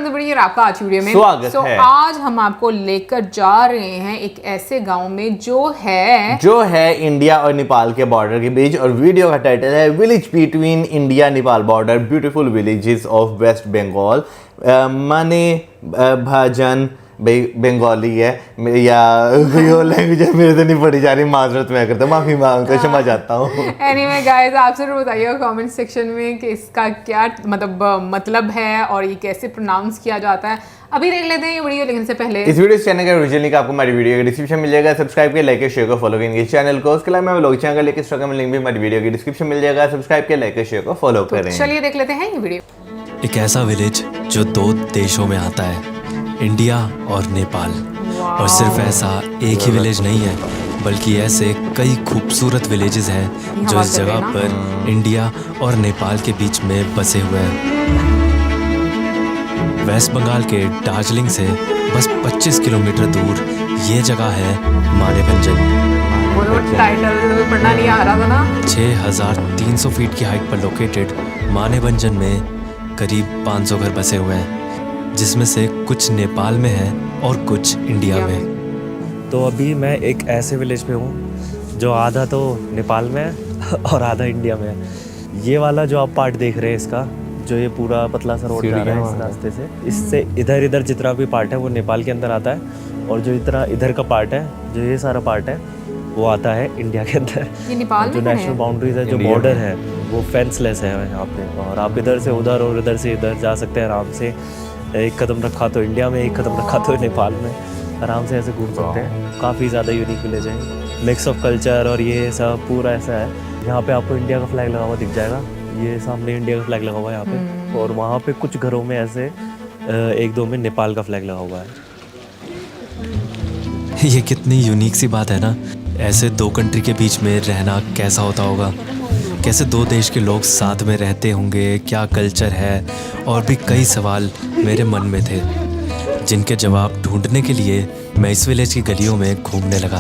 तो बढ़िया आपका आज वीडियो में स्वागत है। आज हम आपको लेकर जा रहे हैं एक ऐसे गांव में जो है इंडिया और नेपाल के बॉर्डर के बीच, और वीडियो का टाइटल है village between India Nepal border, beautiful villages of West Bengal. माने भाजन बंगाली है या कोई और लैंग्वेज है, मेरे से नहीं पढ़ी जा रही, माजरत मैं करता हूँ, माफी मांगता हूँ, क्षमा चाहता हूँ। एनीवे गाइस, आप जरूर बताइएगा कमेंट सेक्शन में कि इसका क्या मतलब है और ये कैसे प्रोनाउंस किया जाता है। अभी देख लेते हैं ये वीडियो, लेकिन से पहले इस वीडियो चैनल का ओरिजिनल लिंक आपको हमारी वीडियो के डिस्क्रिप्शन मिल जाएगा। सब्सक्राइब के लाइक शेयर को फॉलो करेंगे चैनल को। उसके अलावा मैं व्लॉग चैनल का लिंक इंस्टाग्राम लिंक भी हमारी वीडियो के डिस्क्रिप्शन मिल जाएगा। सब्सक्राइब के लाइक शेयर को फॉलो करें। चलिए देख लेते हैं ये वीडियो। एक ऐसा विलेज जो दो देशों में आता है, इंडिया और नेपाल। और सिर्फ ऐसा एक ही विलेज नहीं है, बल्कि ऐसे कई खूबसूरत विलेजेस हैं जो इस जगह पर इंडिया और नेपाल के बीच में बसे हुए हैं। वेस्ट बंगाल के दार्जिलिंग से बस 25 किलोमीटर दूर ये जगह है मानेभंजन। टाइटल पढ़ना नहीं आ रहा था ना। 6300 फीट की हाइट पर लोकेटेड मानेभंजन में करीब 500 घर बसे हुए हैं, जिसमें से कुछ नेपाल में है और कुछ इंडिया में। तो अभी मैं एक ऐसे विलेज पे हूँ जो आधा तो नेपाल में है और आधा इंडिया में है। ये वाला जो आप पार्ट देख रहे हैं इसका, जो ये पूरा पतला सा रोड जा रहा है इस रास्ते से, इससे इधर जितना भी पार्ट है वो नेपाल के अंदर आता है, और जो इतना इधर का पार्ट है, जो ये सारा पार्ट है, वो आता है इंडिया के अंदर। ये नेपाल जो नेशनल बाउंड्रीज है, जो बॉर्डर है, वो फेंसलेस है यहाँ पे, और आप इधर से उधर और इधर से इधर जा सकते हैं आराम से। एक कदम रखा तो इंडिया में, एक कदम रखा तो नेपाल में, आराम से ऐसे घूम सकते हैं। काफ़ी ज़्यादा यूनिक विलेज है, मिक्स ऑफ कल्चर और ये सब पूरा ऐसा है। यहाँ पे आपको इंडिया का फ्लैग लगा हुआ दिख जाएगा, ये सामने इंडिया का फ्लैग लगा हुआ है यहाँ पे, और वहाँ पे कुछ घरों में ऐसे एक दो में नेपाल का फ्लैग लगा हुआ है। ये कितनी यूनिक सी बात है ना। ऐसे दो कंट्री के बीच में रहना कैसा होता होगा, कैसे दो देश के लोग साथ में रहते होंगे, क्या कल्चर है, और भी कई सवाल मेरे मन में थे, जिनके जवाब ढूंढने के लिए मैं इस विलेज की गलियों में घूमने लगा।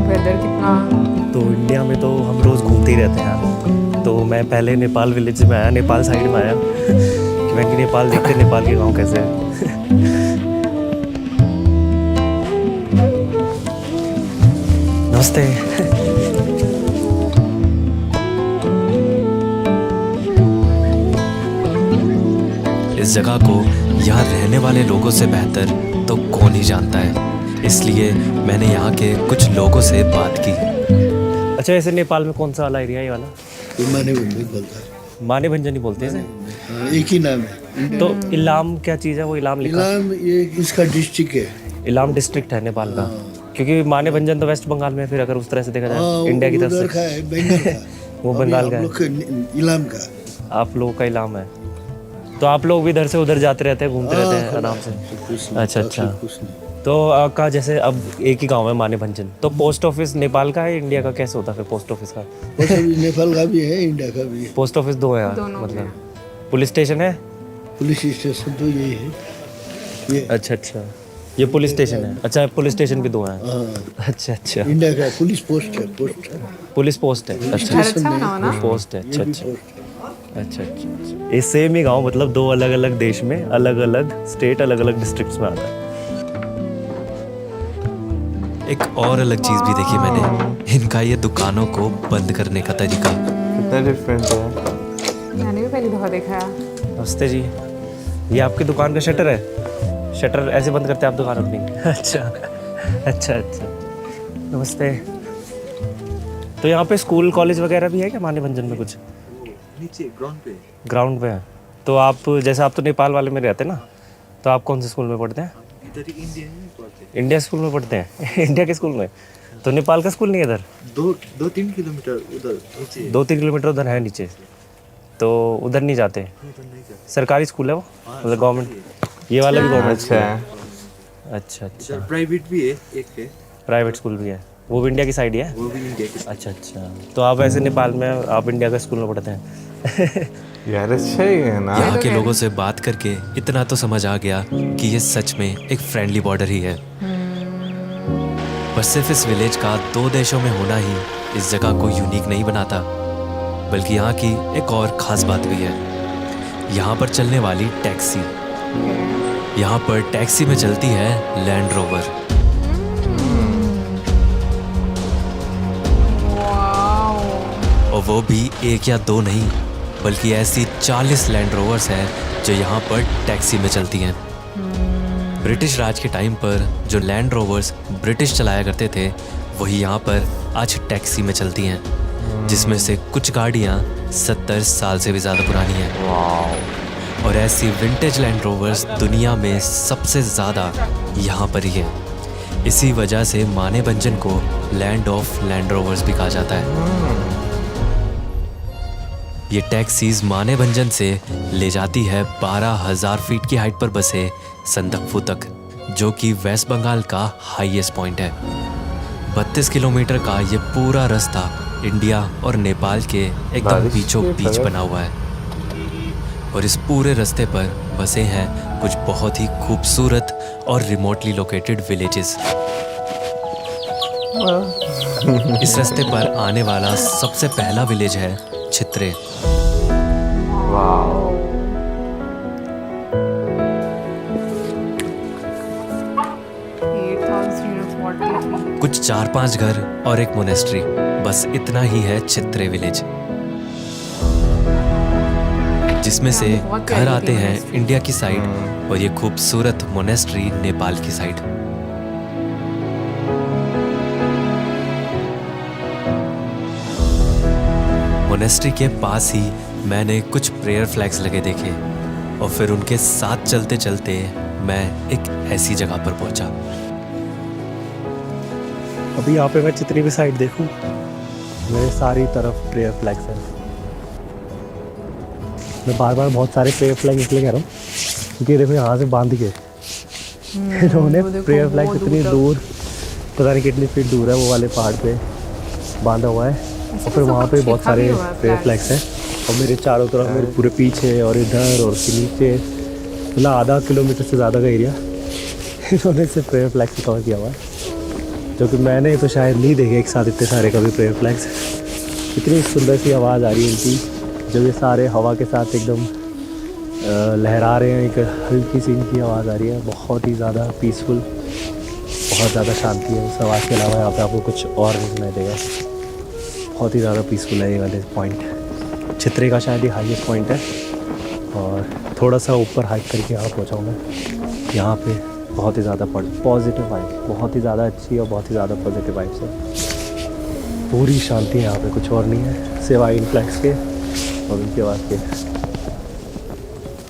वेदर कितना। तो इंडिया में तो हम रोज़ घूमते ही रहते हैं, तो मैं पहले नेपाल विलेज में आया, नेपाल साइड में आया कि मैं कि नेपाल देखते, नेपाल के गाँव कैसे है। नमस्ते। इस जगह को यहाँ रहने वाले लोगों से बेहतर तो कौन ही जानता है, इसलिए मैंने यहाँ के कुछ लोगों से बात की। अच्छा, ऐसे नेपाल में कौन सा वाला एरिया है ये वाला? मानेभंजन बोलता है। मानेभंजन ही बोलते हैं इसे? हाँ, एक ही नाम है। तो इलाम क्या चीज़ है? वो इलाम लिखा? इलाम ये इसका डिस्ट्रिक्ट है। इलाम डिस्ट्रिक्ट है नेपाल का, क्योंकि मानेभंजन तो वेस्ट बंगाल में, फिर अगर उस तरह से देखा जाए इंडिया की तरफ उधर का से है, बंगाल का। वो बंगाल का है, इलाम का। आप लोगों का इलाम है। तो आप लोग भी इधर से उधर जाते रहते हैं, घूमते रहते हैं आराम से? अच्छा अच्छा। तो आपका जैसे अब एक ही गांव है मानेभंजन, तो पोस्ट ऑफिस नेपाल का है, इंडिया का कैसे होता है फिर पोस्ट ऑफिस का? नेपाल का भी है, इंडिया का भी है। पोस्ट ऑफिस दो है मतलब? पुलिस स्टेशन है? पुलिस स्टेशन तो यही है ये। अच्छा अच्छा, ये पुलिस स्टेशन है। अच्छा, पुलिस स्टेशन भी दो हैं? अच्छा अच्छा। इंडिया का पुलिस पोस्ट है, पुलिस पोस्ट है। अच्छा, पोस्ट है। अच्छा अच्छा अच्छा अच्छा। ये सेम ही गांव, मतलब दो अलग अलग देश में, अलग अलग स्टेट, अलग अलग डिस्ट्रिक्ट्स में आता है। एक और अलग चीज़ भी देखी मैंने, इनका ये दुकानों को बंद करने का तरीका। कितना डिफरेंट है, मैंने भी पहली दफा देखा है। नमस्ते जी, ये आपकी दुकान का शटर है? शटर ऐसे बंद करते हैं आप दुकान अपनी? अच्छा अच्छा अच्छा, नमस्ते। तो यहाँ पे स्कूल कॉलेज वगैरह भी है क्या मानेभंजन में? कुछ नीचे ग्राउंड पे है। तो आप जैसे आप तो नेपाल वाले में रहते हैं ना, तो आप कौन से स्कूल में पढ़ते हैं? इधर इंडिया में पढ़ते हैं। इंडिया स्कूल में पढ़ते हैं? इंडिया के स्कूल में? तो नेपाल का स्कूल नहीं है इधर? 2-3 किलोमीटर उधर नीचे। 2-3 किलोमीटर उधर है नीचे, तो उधर नहीं जाते? सरकारी स्कूल है वो, मतलब गवर्नमेंट? ये वाला भी गवर्नमेंट? अच्छा है। अच्छा अच्छा। प्राइवेट भी है, एक है प्राइवेट स्कूल भी है, वो भी इंडिया की साइड ही है? वो भी इंडिया की। अच्छा अच्छा। तो आप ऐसे नेपाल में, आप इंडिया का स्कूल में पढ़ते हैं? यार अच्छा ही है ना। यहाँ के लोगों से बात करके इतना तो समझ आ गया कि ये सच में एक फ्रेंडली बॉर्डर ही है। पर सिर्फ इस विलेज का 2 देशों में होना ही इस जगह को यूनिक नहीं बनाता, बल्कि यहाँ की एक और ख़ास बात भी है, यहाँ पर चलने वाली टैक्सी। यहाँ पर टैक्सी में चलती है लैंड रोवर। और वो भी 1 या 2 नहीं, बल्कि ऐसी 40 लैंड रोवर्स हैं जो यहाँ पर टैक्सी में चलती हैं। ब्रिटिश राज के टाइम पर जो लैंड रोवर्स ब्रिटिश चलाया करते थे, वही यहाँ पर आज टैक्सी में चलती हैं, जिसमें से कुछ गाड़ियाँ 70 साल से भी ज़्यादा पुरानी हैं। और ऐसी विंटेज लैंड रोवर्स दुनिया में सबसे ज़्यादा यहाँ पर ही है। इसी वजह से मानेभंजन को लैंड ऑफ लैंड रोवर्स भी कहा जाता है। ये टैक्सीज मानेभंजन से ले जाती है 12,000 फीट की हाइट पर बसे संदकफू तक, जो कि वेस्ट बंगाल का हाईएस्ट पॉइंट है। 32 किलोमीटर का ये पूरा रास्ता इंडिया और नेपाल के एकदम बीचों बीच बना हुआ है। और इस पूरे रास्ते पर बसे हैं कुछ बहुत ही खूबसूरत और रिमोटली लोकेटेड विलेजेस। इस रास्ते पर आने वाला सबसे पहला विलेज है चित्रे। कुछ 4-5 घर और एक मोनेस्ट्री, बस इतना ही है चित्रे विलेज, जिसमें से घर आते हैं इंडिया की साइड और ये खूबसूरत मोनेस्ट्री नेपाल की साइड। मोनेस्ट्री के पास ही मैंने कुछ प्रेयर फ्लैग्स लगे देखे और फिर उनके साथ चलते चलते मैं एक ऐसी जगह पर पहुंचा। अभी यहाँ पे मैं चित्रे की साइड देखूं, मेरे सारी तरफ प्रेयर फ्लैग्स हैं। मैं बार बार बहुत सारे प्रेयर फ्लैग इसलिए कह रहा हूँ क्योंकि देखो यहाँ से बांध के इन्होंने प्रेयर फ्लैग इतनी दूर, पता नहीं कितनी फीट दूर है, वो वाले पहाड़ पे बांधा हुआ है। और फिर वहाँ पे बहुत सारे प्रेयर फ्लैग्स हैं और मेरे चारों तरफ, मेरे पूरे पीछे और इधर और नीचे, मतलब आधा किलोमीटर से ज़्यादा का एरिया इन्होंने सिर्फ प्रेयर फ्लैग से कवर किया हुआ है, जो कि मैंने तो शायद नहीं देखे एक साथ इतने सारे कभी प्रेयर फ्लैग्स। इतनी सुंदर सी आवाज़ आ रही है इनकी, जब ये सारे हवा के साथ एकदम लहरा रहे हैं, एक हल्की सी इनकी आवाज़ आ रही है, बहुत ही ज़्यादा पीसफुल, बहुत ज़्यादा शांति है। उस आवाज़ के अलावा यहाँ पे आपको कुछ और नहीं सुनाई देगा। बहुत ही ज़्यादा पीसफुल है ये वाले पॉइंट। चित्रे का शायद ये हाईएस्ट पॉइंट है और थोड़ा सा ऊपर हाइक करके यहाँ पहुँचा हूँ मैं। यहाँ पे बहुत ही ज़्यादा पॉजिटिव वाइब, बहुत ही ज़्यादा अच्छी और बहुत ही ज़्यादा पॉजिटिव वाइब्स है। पूरी शांति है यहाँ पे, कुछ और नहीं है सिवाय इन फ्लैग्स के और उनकी आवाज़ के।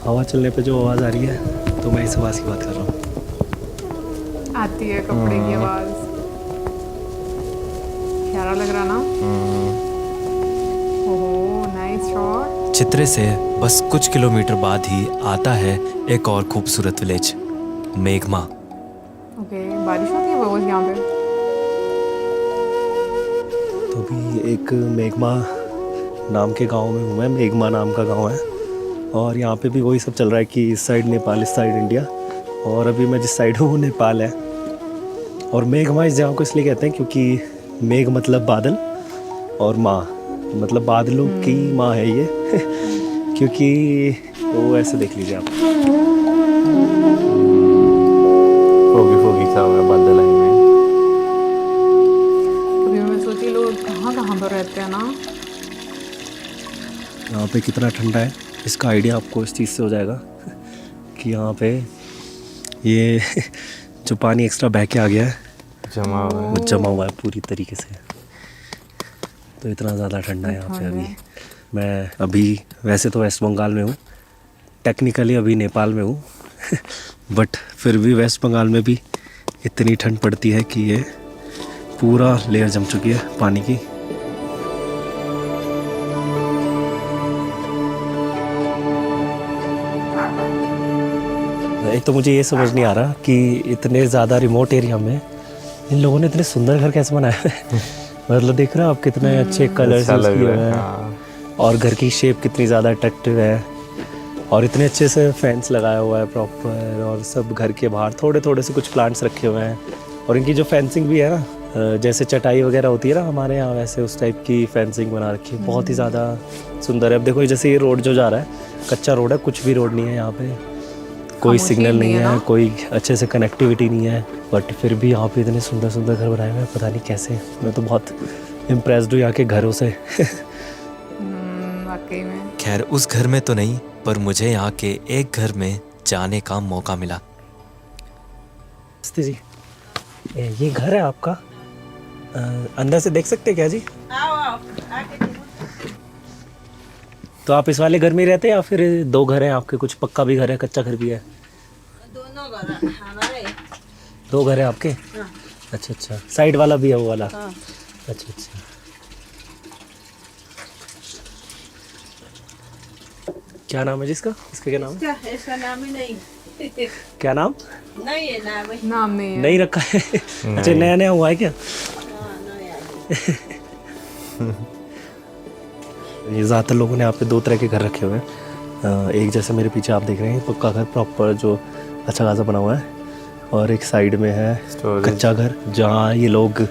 हवा चलने पे जो आवाज़ आ रही है, तो मैं इस आवाज़ की बात कर रहा हूँ। आती है कपड़े की आवाज़, प्यारा लग रहा ना। ओहो, नाइस शॉट। चित्रे से बस कुछ किलोमीटर बाद ही आता है एक और खूबसूरत विलेज, मेघमा। ओके, बारिश होती है रोज यहाँ पे? तो अभी एक मेघमा नाम के गांव में हूँ मैं। मेघमा नाम का गांव है और यहाँ पे भी वही सब चल रहा है कि इस साइड नेपाल, इस साइड इंडिया। और अभी मैं जिस साइड हूँ वो नेपाल है। और मेघमा इस जगह को इसलिए कहते हैं क्योंकि मेघ मतलब बादल और माँ मतलब बादलों की माँ है ये क्योंकि वो ऐसे देख लीजिए आप, फोगी फोगी सा हुआ बादल है में। कभी मैं सोची लोग कहाँ पर रहते हैं ना। यहाँ पे कितना ठंडा है, इसका आइडिया आपको इस चीज़ से हो जाएगा कि यहाँ पे ये जो पानी एक्स्ट्रा बह के आ गया है जमा हुआ है, वो जमा हुआ है पूरी तरीके से, तो इतना ज़्यादा ठंडा है यहाँ पे। अभी मैं अभी वैसे तो वेस्ट बंगाल में हूँ, टेक्निकली अभी नेपाल में हूँ बट फिर भी वेस्ट बंगाल में भी इतनी ठंड पड़ती है कि ये पूरा लेयर जम चुकी है पानी की। एक तो मुझे ये समझ नहीं आ रहा कि इतने ज़्यादा रिमोट एरिया में इन लोगों ने इतने सुंदर घर कैसे बनाए हैं मतलब देख रहे हो आप कितने अच्छे कलर्स यूज़ किए हुए हैं और घर की शेप कितनी ज़्यादा अट्रैक्टिव है और इतने अच्छे से फेंस लगाया हुआ है प्रॉपर, और सब घर के बाहर थोड़े थोड़े से कुछ प्लांट्स रखे हुए हैं और इनकी जो फेंसिंग भी है ना जैसे चटाई वगैरह होती है ना हमारे यहाँ, वैसे उस टाइप की फेंसिंग बना रखी है, बहुत ही ज़्यादा सुंदर है। अब देखो जैसे ये रोड जो जा रहा है, कच्चा रोड है, कुछ भी रोड नहीं है यहाँ पे, कोई खामोशी सिग्नल नहीं नहीं है है, ना? कोई अच्छे से कनेक्टिविटी नहीं है, बट फिर भी यहाँ पे इतने सुंदर सुंदर घर बनाए हुए हैं, पता नहीं कैसे। मैं तो बहुत इम्प्रेस्ड हूँ यहाँ के घरों से। वाकई में। खैर उस घर में तो नहीं, पर मुझे यहाँ के एक घर में जाने का मौका मिला। नमस्ते जी, ये घर है आपका? अंदर से देख सकते हैं क्या जी? तो आप इस वाले घर में ही रहते हैं या फिर दो घर हैं आपके? कुछ पक्का भी घर है, कच्चा घर भी है? दोनों घर हैं हमारे। दो घर है आपके? हाँ। अच्छा अच्छा, साइड वाला भी है वो वाला? हाँ। अच्छा अच्छा। क्या नाम है जिसका? इसका क्या नाम है? इसका नाम ही नहीं। क्या नाम? नहीं है नाम ही। नाम नहीं है। नहीं रखा है? अच्छा, नया नया हुआ है क्या? हाँ, नहीं है। ये ज़्यादातर लोगों ने यहाँ पे दो तरह के घर रखे हुए हैं। एक जैसे मेरे पीछे आप देख रहे हैं पक्का घर प्रॉपर जो अच्छा खासा बना हुआ है, और एक साइड में है कच्चा घर जहाँ ये लोग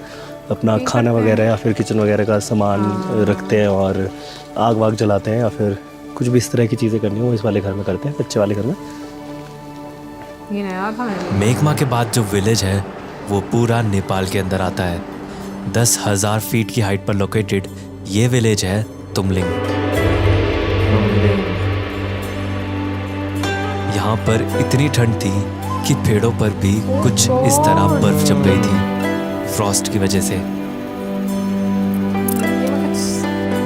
अपना खाना वगैरह या फिर किचन वगैरह का सामान रखते हैं और आग वाग जलाते हैं, या फिर कुछ भी इस तरह की चीज़ें करनी हो इस वाले घर में करते हैं, कच्चे वाले घर में। ये नया था मैंने। मेघमा के बाद जो विलेज है वो पूरा नेपाल के अंदर आता है। 10,000 फीट की हाइट पर लोकेटेड ये विलेज है तुमलिंग। यहाँ पर इतनी ठंड थी कि पेड़ों पर भी कुछ इस तरह बर्फ जम गई थी फ्रॉस्ट की वजह से।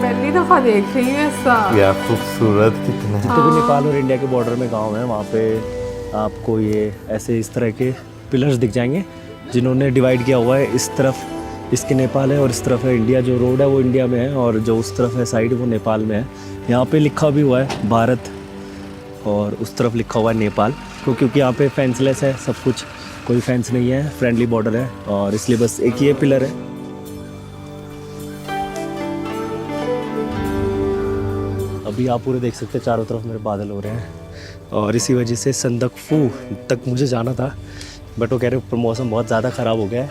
पहली दफा देख रही हूँ ऐसा। या खूबसूरत कितना है। जितने भी नेपाल और इंडिया के बॉर्डर में गांव हैं वहाँ पे आपको ये ऐसे इस तरह के पिलर्स दिख जाएंगे जिन्होंने डिवाइड किया हुआ है। इस तरफ इसके नेपाल है और इस तरफ है इंडिया। जो रोड है वो इंडिया में है और जो उस तरफ है साइड वो नेपाल में है। यहाँ पे लिखा भी हुआ है भारत और उस तरफ लिखा हुआ है नेपाल, क्योंकि यहाँ पे फेंसलेस है सब कुछ, कोई फेंस नहीं है, फ्रेंडली बॉर्डर है और इसलिए बस एक ही ये पिलर है। अभी आप पूरे देख सकते हैं चारों तरफ मेरे बादल हो रहे हैं और इसी वजह से संदकफू तक मुझे जाना था, बट वो कह रहे ऊपर मौसम बहुत ज़्यादा ख़राब हो गया है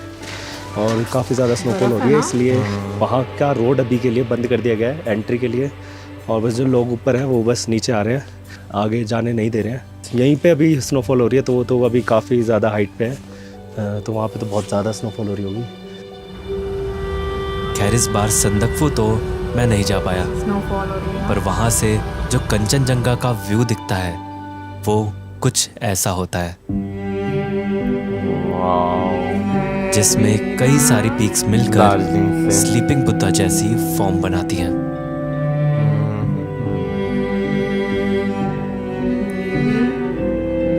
और काफ़ी ज़्यादा स्नोफॉल हो रही है, इसलिए वहाँ का रोड अभी के लिए बंद कर दिया गया है एंट्री के लिए। और बस जो लोग ऊपर हैं वो बस नीचे आ रहे हैं, आगे जाने नहीं दे रहे हैं। यहीं पे अभी स्नोफॉल हो रही है तो वो तो अभी काफ़ी ज़्यादा हाइट पे है, तो वहाँ पे तो बहुत ज़्यादा स्नोफॉल हो रही होगी। खैर इस बार संदकफू तो मैं नहीं जा पाया, स्नोफॉल हो रही है। पर वहाँ से जो कंचनजंगा का व्यू दिखता है वो कुछ ऐसा होता है जिसमें कई सारी पीक्स मिलकर दार्जिलिंग से। स्लीपिंग बुद्धा जैसी फॉर्म बनाती हैं।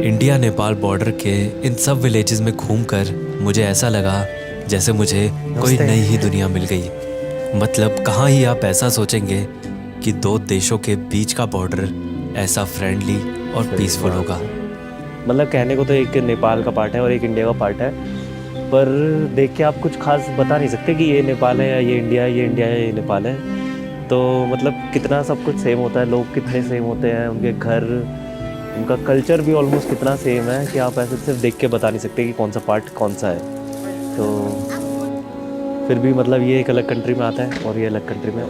इंडिया नेपाल बॉर्डर के इन सब विलेजेस में घूमकर मुझे ऐसा लगा जैसे मुझे कोई नई ही दुनिया मिल गई। मतलब कहाँ ही आप ऐसा सोचेंगे कि दो देशों के बीच का बॉर्डर ऐसा फ्रेंडली और पीसफुल होगा। मतलब कहने को तो एक नेपाल का पार्ट है और एक इंडिया का पार्ट है, पर देख के आप कुछ खास बता नहीं सकते कि ये नेपाल है या ये इंडिया है, ये इंडिया है ये नेपाल है। तो मतलब कितना सब कुछ सेम होता है, लोग कितने सेम होते हैं, उनके घर, उनका कल्चर भी ऑलमोस्ट कितना सेम है कि आप ऐसे सिर्फ देख के बता नहीं सकते कि कौन सा पार्ट कौन सा है। तो फिर भी मतलब ये एक अलग कंट्री में आता है और ये अलग कंट्री में।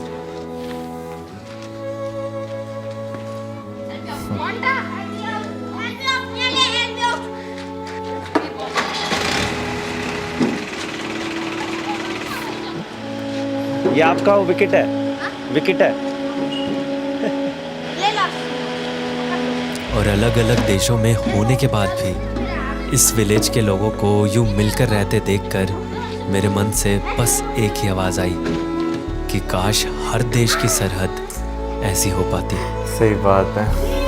ये आपका विकेट है, विकेट है। और अलग अलग देशों में होने के बाद भी इस विलेज के लोगों को यूं मिलकर रहते देखकर मेरे मन से बस एक ही आवाज़ आई कि काश हर देश की सरहद ऐसी हो पाती। सही बात है।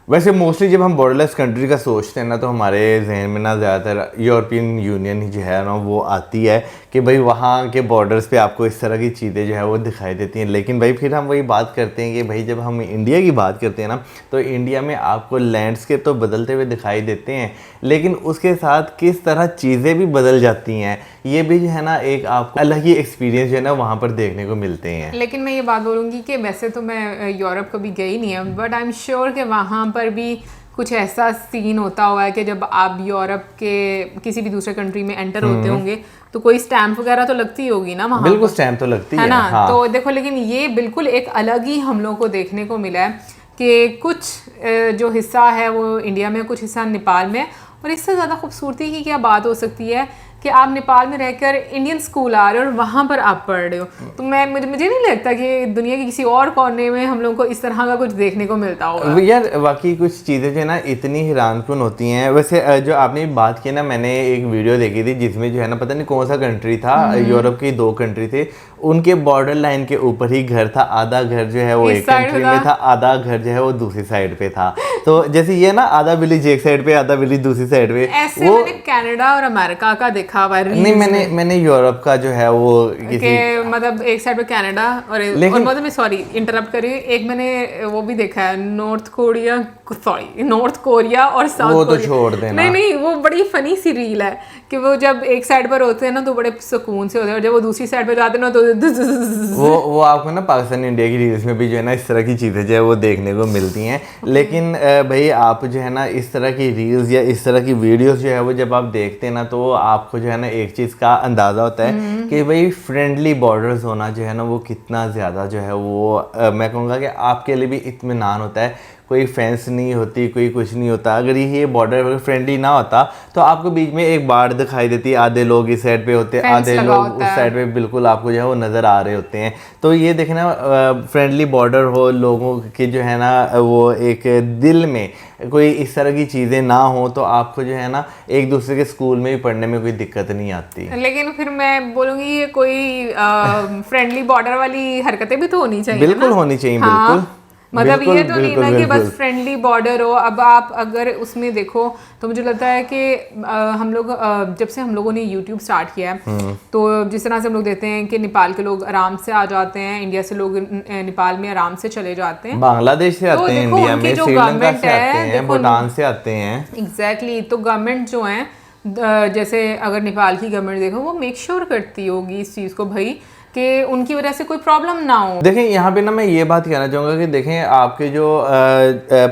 वैसे मोस्टली जब हम बॉर्डरलेस कंट्री का सोचते हैं ना तो हमारे जहन में ना ज़्यादातर यूरोपियन यूनियन ही जो है ना वो आती है कि भाई वहाँ के बॉर्डर्स पे आपको इस तरह की चीज़ें जो है वो दिखाई देती हैं। लेकिन भाई फिर हम वही बात करते हैं कि भाई जब हम इंडिया की बात करते हैं ना तो इंडिया में आपको लैंडस्केप तो बदलते हुए दिखाई देते हैं, लेकिन उसके साथ किस तरह चीज़ें भी बदल जाती हैं ये भी जो है ना एक आपको अलग ही एक्सपीरियंस जो है ना वहाँ पर देखने को मिलते हैं। लेकिन मैं ये बात बोलूँगी कि वैसे तो मैं यूरोप कभी गई नहीं है, बट आई एम श्योर कि वहाँ पर पर भी कुछ ऐसा सीन होता हुआ है कि जब आप यूरोप के किसी भी दूसरे कंट्री में एंटर होते होंगे तो कोई स्टैम्प वगैरह तो लगती होगी ना वहाँ बिल्कुल पर। स्टैम्प तो लगती है ना। हाँ। तो देखो लेकिन ये बिल्कुल एक अलग ही हम लोग को देखने को मिला है कि कुछ जो हिस्सा है वो इंडिया में, कुछ हिस्सा नेपाल में। और इससे ज़्यादा खूबसूरती की क्या बात हो सकती है कि आप नेपाल में रहकर इंडियन स्कूल आ रहे हो और वहाँ पर आप पढ़ रहे हो। तो मुझे नहीं लगता कि दुनिया के किसी और कोने में हम लोग को इस तरह का कुछ देखने को मिलता होगा। यार वाकई कुछ चीज़ें जो है ना इतनी हैरानकुन होती हैं। वैसे जो आपने बात की ना, मैंने एक वीडियो देखी थी जिसमें जो है ना पता नहीं कौन सा कंट्री था, यूरोप के 2 कंट्री थे, उनके बॉर्डर लाइन के ऊपर ही घर था। आधा घर जो है वो एक कंट्री में था, आधा घर जो है वो दूसरी साइड पे था। तो जैसे ये ना आधा विलेज एक साइड पे, आधा विलेज दूसरी साइड पे। ऐसे वो मैंने कनाडा और अमेरिका का देखा हुआ है नहीं, मैंने यूरोप का जो है वो किसी मतलब एक साइड पे कनाडा और मतलब मैं सॉरी इंटरप्ट कर रही हूँ, एक मैंने वो भी देखा है नॉर्थ कोरिया और साउथ वो तो कोरिया। छोड़ देना। नहीं वो बड़ी फनी सी रील है कि वो जब एक साइड पर होते हैं ना तो बड़े सुकून से होते हैं और जब वो दूसरी साइड पर जाते हैं ना तो वो आपको ना पाकिस्तान इंडिया की रील्स में भी जो है ना इस तरह की चीज़ें जो है वो देखने को मिलती हैं। लेकिन भाई आप जो है ना इस तरह की रील्स या इस तरह की वीडियोस जो है वो जब आप देखते हैं ना तो आपको जो है ना एक चीज़ का अंदाज़ा होता है कि भाई फ्रेंडली बॉर्डर्स होना जो है ना वो कितना ज़्यादा जो है वो मैं कहूँगा कि आपके लिए भी इत्मीनान होता है। कोई फेंस नहीं होती, कोई कुछ नहीं होता। अगर ये बॉर्डर फ्रेंडली ना होता तो आपको बीच में एक बाड़ दिखाई देती, आधे लोग इस साइड पे होते, आधे लोग उस साइड पे बिल्कुल आपको जो है वो नज़र आ रहे होते हैं। तो ये देखना फ्रेंडली बॉर्डर हो, लोगों के जो है ना वो एक दिल में कोई इस तरह की चीज़ें ना हो तो आपको जो है ना एक दूसरे के स्कूल में भी पढ़ने में कोई दिक्कत नहीं आती। लेकिन फिर मैं बोलूँगी ये कोई फ्रेंडली बॉर्डर वाली हरकतें भी तो होनी चाहिए। बिल्कुल होनी चाहिए। हाँ, बिल्कुल मतलब ये तो नहीं ना कि बिल्कुल। बस फ्रेंडली बॉर्डर हो। अब आप अगर उसमें देखो तो मुझे लगता है कि हम लोग जब से हम लोगों ने YouTube स्टार्ट किया है तो जिस तरह से हम लोग देखते हैं कि नेपाल के लोग आराम से आ जाते हैं, इंडिया से लोग नेपाल में आराम से चले जाते हैं, बांग्लादेश से आते हैं, इंडिया में श्रीलंका से आते हैं, भूटान से आते हैं। एग्जैक्टली। तो गवर्नमेंट जो है जैसे अगर नेपाल की गवर्नमेंट देखो वो मेक श्योर करती होगी इस चीज़ को भाई कि उनकी वजह से कोई प्रॉब्लम ना हो। देखें यहाँ पे ना मैं ये बात कहना चाहूँगा कि देखें आपके जो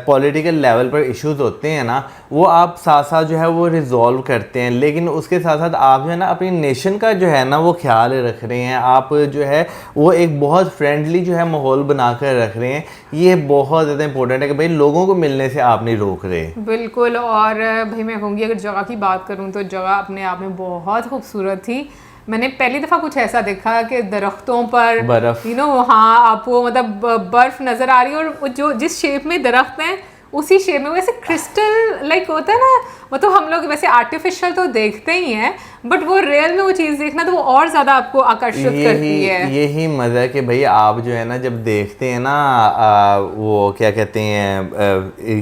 पॉलिटिकल लेवल पर इश्यूज होते हैं ना वो आप साथ साथ जो है वो रिजॉल्व करते हैं, लेकिन उसके साथ साथ आप जो है ना अपनी नेशन का जो है ना वो ख्याल रख रहे हैं। आप जो है वो एक बहुत फ्रेंडली जो है माहौल बना कर रख रहे हैं। ये बहुत ज़्यादा इंपॉर्टेंट है कि भाई लोगों को मिलने से आप नहीं रोक रहे। बिल्कुल। और भाई मैं कहूँगी अगर जगह की बात करूँ तो जगह अपने आप में बहुत खूबसूरत थी। मैंने पहली दफ़ा कुछ ऐसा देखा कि दरख्तों पर बर्फ, हाँ आपको मतलब बर्फ नज़र आ रही है और जो जिस शेप में दरख्त हैं उसी शेप में वैसे क्रिस्टल लाइक होता है ना। मतलब हम लोग वैसे आर्टिफिशियल तो देखते ही हैं बट वो रियल में वो चीज़ देखना तो वो और ज़्यादा आपको आकर्षित करती है। यही मज़ा है कि भाई आप जो है ना जब देखते हैं ना वो क्या कहते हैं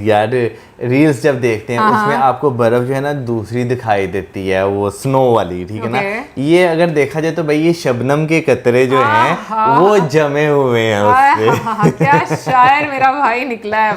यार रील्स जब देखते हैं उसमें आपको बर्फ जो है ना दूसरी दिखाई देती है, वो स्नो वाली, ठीक है ना। ये अगर देखा जाए तो भाई ये शबनम के कतरे जो हैं वो जमे हुए हैं उसपे। क्या शायर मेरा भाई निकला है।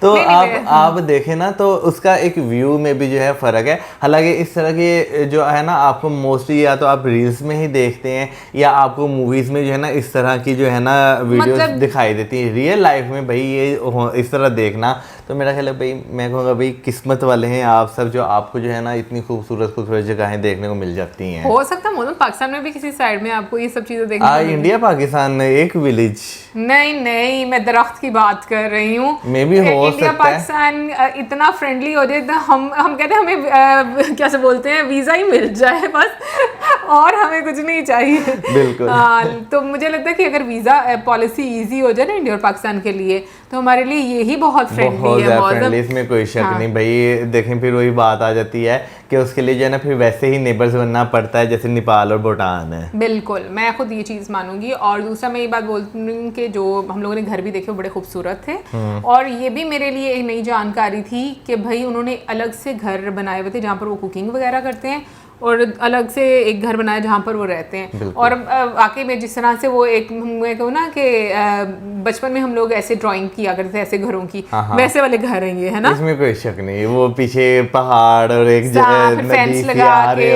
तो आप देखें ना तो उसका एक व्यू में भी जो है फ़र्क है। हालांकि इस तरह के जो है ना आपको मोस्टली या तो आप रील्स में ही देखते हैं या आपको मूवीज़ में जो है ना इस तरह की जो है ना वीडियोस दिखाई देती है। रियल लाइफ में भाई ये इस तरह देखना तो मेरा ख्याल है भाई मैं कहूँगा भाई किस्मत वाले हैं आप सब जो आपको जो है ना इतनी खूबसूरत जगहें देखने को मिल जाती हैं। हो सकता है पाकिस्तान में भी किसी साइड में आपको ये सब चीज़ें देखने को इंडिया पाकिस्तान एक विलेज नहीं मैं दरख्त की बात कर रही हूँ। मे भी हो इंडिया पाकिस्तान इतना फ्रेंडली हो जाए तो हम कहते हैं हमें क्या से बोलते हैं वीज़ा ही मिल जाए बस और हमें कुछ नहीं चाहिए। बिल्कुल। तो मुझे लगता है कि अगर वीज़ा पॉलिसी इजी हो जाए ना इंडिया और पाकिस्तान के लिए तो हमारे लिए यही बहुत फ्रेंडली है। फ्रेंडली, इसमें कोई शक नहीं भाई। देखें फिर वही बात आ जाती है कि उसके लिए जो है ना फिर वैसे ही नेबर्स बनना पड़ता है जैसे नेपाल और भूटान है। बिल्कुल, मैं खुद ये चीज़ मानूंगी। और दूसरा मैं ये बात बोलती हूँ कि जो हम लोगों ने घर भी देखे वो बड़े खूबसूरत थे और ये भी मेरे लिए एक नई जानकारी थी कि भाई उन्होंने अलग से घर बनाए हुए थे जहाँ पर वो कुकिंग वगैरह करते हैं और अलग से एक घर बनाया जहाँ पर वो रहते हैं। और वाकई में जिस तरह से वो एक मैं कहूँ ना कि बचपन में हम लोग ऐसे ड्राइंग किया करते थे ऐसे घरों की, वैसे वाले घर हैं ये, है ना? इसमें कोई शक नहीं, वो पीछे पहाड़ और एक फेंस लगा के,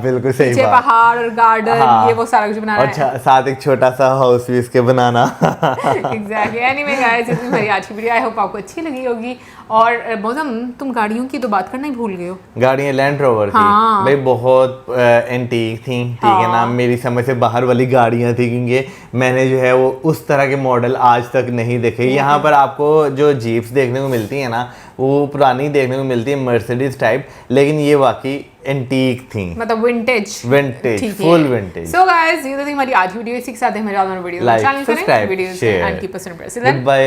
बिल्कुल सही पीछे बात। पहाड़ और गार्डन, ये वो सारा कुछ बनाना और है। साथ एक छोटा सा हाउस भी इसके बनाना। एग्जैक्टली। एनीवे गाइस, इतनी हमारी आज की वीडियो, आई होप आपको अच्छी लगी होगी। और मौसम, तुम गाड़ियों की तो बात करना ही भूल गए हो। गाड़ियाँ लैंड रोवर थी हाँ। भाई, बहुत एंटीक थी, ठीक है ना, मेरी समझ से बाहर वाली गाड़ियाँ थी, क्योंकि मैंने जो है वो उस तरह के मॉडल आज तक नहीं देखे। यहाँ पर आपको जो जीप्स देखने को मिलती है ना, वो पुरानी देखने को मिलती है, मर्सिडीज टाइप, लेकिन ये वाकई एंटीक थी, मतलब vintage, vintage, full vintage. So guys, ये तो थी हमारी आज वीडियो। इसी के साथ हमारे वीडियो लाइक, चैनल करें, subscribe, videos share, and keep us impressed. Good bye.